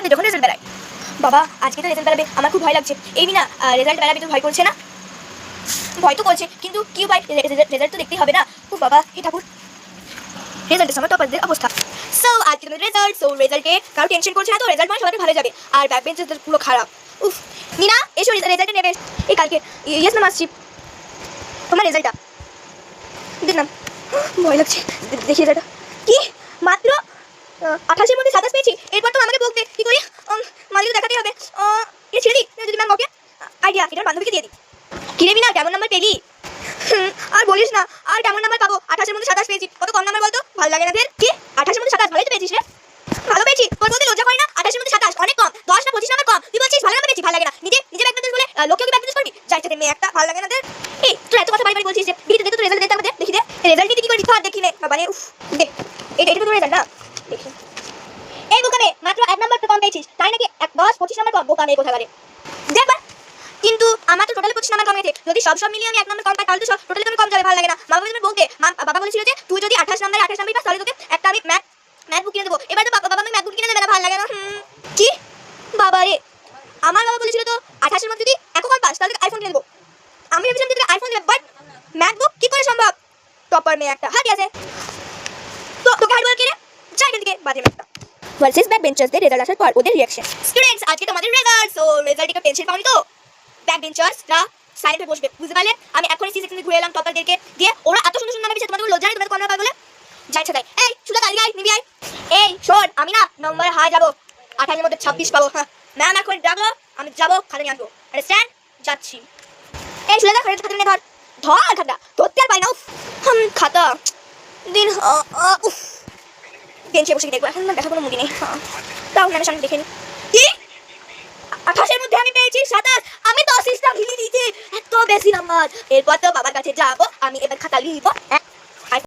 সামনে যখন রেজাল্ট বেরায়। বাবা আজকে তো রেজাল্ট বেরাবে, আমার খুব ভয় লাগছে। এই না রেজাল্ট বেরাবে তো ভয় করছে না? ভয় তো করছে, কিন্তু কি উপায়, রেজাল্ট তো দেখতেই হবে না। ও বাবা হে ঠাকুর, রেজাল্টের সময় টপারদের অবস্থা। সো আজকে তোমাদের রেজাল্ট, সো রেজাল্টে কারো টেনশন করছে না তো, রেজাল্ট মানে সবাই ভালো যাবে। আর ব্যাক বেঞ্চের পুরো খারাপ। উফ মিনা এসো রেজাল্টে নেবে। এই কালকে ইয়েস ম্যাম আসছি, তোমার রেজাল্টটা দিন না। ভয় লাগছে, দেখি রেজাল্টটা। কি মাত্র 28-এর মধ্যে 27 পেয়েছি? এরপর তো আমাকে বলবে কি করি, মালিকে দেখাতেই হবে। এটা ছেড়ে দিই যদি ম্যাম ওকে আইডিয়া, এটার বান্ধবীকে দিয়ে দিই। কিরে মিনা কেমন নাম্বার পেলি? আর বলিস না, আর কেমন নাম্বার পাবো? 28-এর মধ্যে 27 পেয়েছি, কত কম নাম্বার বলতো? ভালো লাগে না ফের। কি 28-এর মধ্যে 27? ভালোই তো পেয়েছিস রে, ভালো পেয়েছি। তোর বলতে লজ্জা করে না? 28-এর মধ্যে 27 অনেক কম, 10 না 25 নাম্বার কম, তুই বলছিস ভালো নাম্বার পেয়েছি? ভালো লাগে না, নিজে ব্যাকগ্রাউন্ড বলে লোককে ব্যাকগ্রাউন্ড করবি? যাইতে মেয়ে একটা, ভালো লাগে না দের। এই তুই এত কথা বাড়ি বলছিস যে দিদি তো রেজাল্ট দেখতে আমাদের, দেখি দে রেজাল্ট কি করে দিতে দেখি নে বাবা রে। উফ দে এটা তো রেজাল্ট না, দেখি। এই বোকামে মাত্র 1 নাম্বার তো কম পেয়েছিস তাই নাকি? 10-25 নাম্বার কম, বোকামে কোথাকারে দেখবা। কিন্তু আমার তো টোটালি 25 নাম্বার কম গেছে, যদি সব মিলিয়ে আমি 1 নাম্বার কম পাই তাহলে তো সব টোটালি তুমি কম যাবে, ভালো লাগে না। মা বাবা বলতে বাবা বলেছিল যে তুই যদি 28 নাম্বার পাস তাহলে তোকে একটা আমি ম্যাথ বুক কিনে দেবো। এবার তো বাবা আমি ম্যাথ বুক কিনে দেবে না, ভালো লাগে না। কি বাবা রে, আমার বাবা বলেছিল তো 28-এর মধ্যে যদি এক কম পাস তাহলে আইফোন কিনে দেবো। আমি ভেবেছিলাম যে তোকে আইফোন দেবে, বাট ম্যাথ বুক কি করে সম্ভব? টপার মেয়ে একটা, হাতি আছে তো তোকে হাত বল কিনে যাই এখান থেকে, বাজে একটা। ভার্সেস ব্যাক বেঞ্চার্সদের রেজাল্ট আসার পর ওদের রিঅ্যাকশন। স্টুডেন্টস আজকে তোমাদের রেজাল্ট, সো রেজাল্ট একটু টেনশন পাওনি তো? ব্যাক বেঞ্চার্সরা সাইডে বসবে, বুঝতে পারলে? আমি এখনই সি সেকশনে ঘুরে এলাম টপারদেরকে দিয়ে, ওরা এত সুন্দর সুন্দর নামে তোমাদের লজ্জা নেই? তোমাদের কোন নাম্বার বলে যাই ছাড়াই। এই সুদা গাড়ি গাই নিবি আই। এই শোন, আমি না নম্বর হাই যাবো, 28-এর মধ্যে 26 পাবো। হ্যাঁ ম্যাম এখন ডাকলো, আমি যাবো, খাতা নিয়ে আসবো। আন্ডারস্ট্যান্ড? যাচ্ছি। এই সুদা খাতা নিয়ে ধর খাতা ধরতে আর পাই না। উফ খাতা দিন। উফ বেঞ্চে বসে দেখবো, এখন না দেখা কোনো মুভি নেই। তাও ম্যামের সামনে দেখে নি। কি 28-এর মধ্যে আমি পেয়েছি 27? আমি তো 10টা ভিলি দিয়েছি, এত বেশি নাম্বার। এরপর তো বাবার কাছে যাবো, আমি এবার খাতা লিখবো।